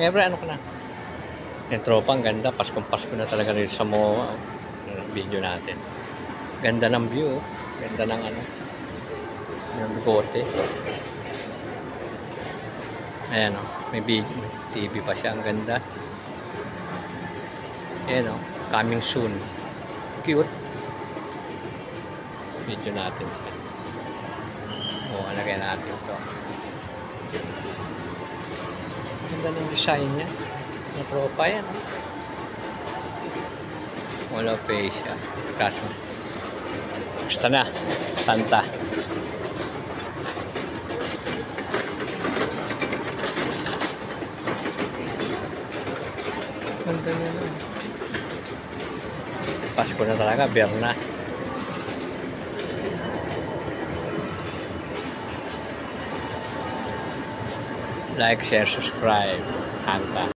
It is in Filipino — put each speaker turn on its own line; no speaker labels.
Siyempre, ano ka na? Yung tropa, ang ganda. Paskong-pasko na talaga rin sa MOA. Video natin. Ganda ng view. Ganda ng ano. Yung bigote. Ayan o. May TV pa siya. Ang ganda. Ayan o. Coming soon. Cute. Video natin siya. O, alagay natin to. Ganda ng design niya. Yung tropa yan. Wala face siya. Kaso. Gusto na. Santa. Ganda niya na. Pasko na talaga. Berna. Like, share, subscribe. Santa.